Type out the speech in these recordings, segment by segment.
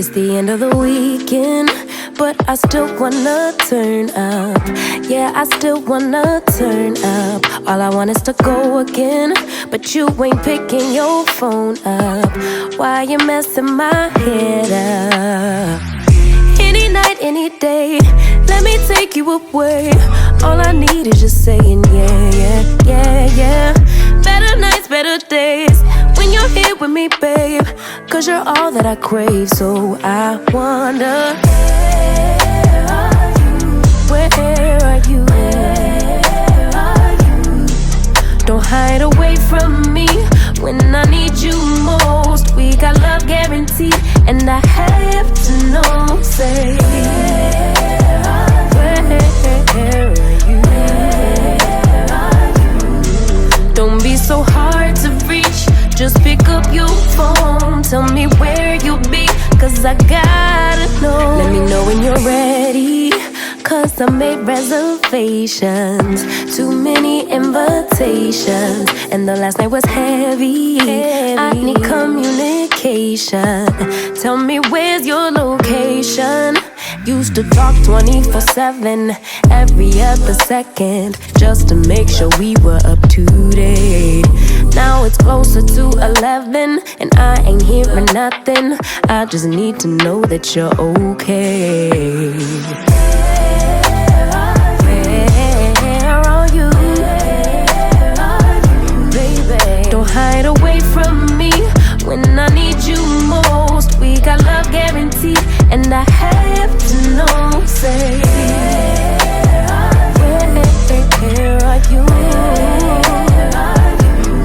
It's the end of the weekend, but I still wanna turn up. Yeah, I still wanna turn up. All I want is to go again, but you ain't picking your phone up. Why you messing my head up? Any night, any day, let me take you away. All I need is just saying yeah, yeah, yeah, yeah. Better nights, better days, when you're here with me, babe. Cause you're all that I crave, so I wonder, where are you? Where are you? Don't hide away from me when I need you most. We got love guaranteed, and I have to know, say, where are you? Don't be so hard to reach, just pick up your phone. Tell me where you'll be, cause I gotta know. Let me know when you're ready, cause I made reservations. Too many invitations, and the last night was heavy. I need communication. Tell me where's your location. Used to talk 24/7, every other second, just to make sure we were up to date. Now it's closer to 11, and I ain't hearing nothing. I just need to know that you're okay. Where are you? Baby, don't hide away from me when I need you most. We got love guaranteed, and I have to know, say, where are you?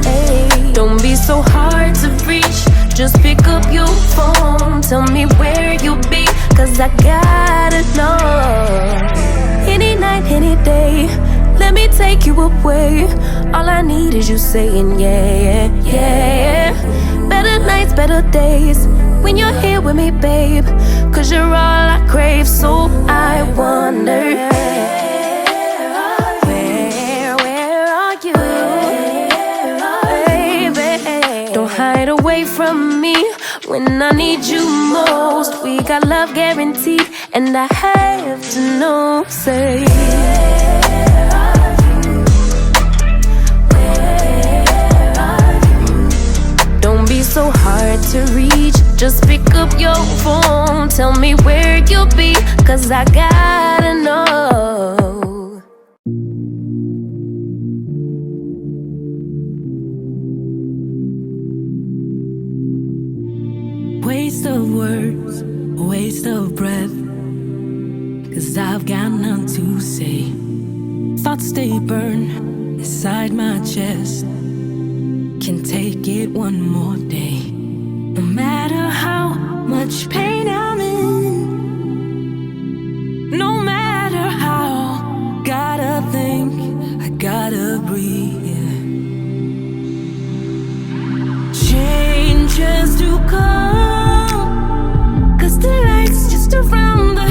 Hey, don't be so hard to reach, just pick up your phone. Tell me where you'll be, cause I gotta know. Any night, any day, let me take you away. All I need is you saying yeah, yeah, yeah. Better nights, better days, when you're here with me, babe. Cause you're all I crave, so I wonder, where are you? Baby, don't hide away from me when I need you most. We got love guaranteed, and I have to know, say, don't be so hard to reach, just pick up your phone. Tell me where you'll be, cause I gotta know. Waste of words, waste of breath, cause I've got none to say. Thoughts they burn inside my chest, can't take it one more day. No matter how much pain I'm in, no matter how, gotta think, I gotta breathe. Changes to come, cause the light's just around the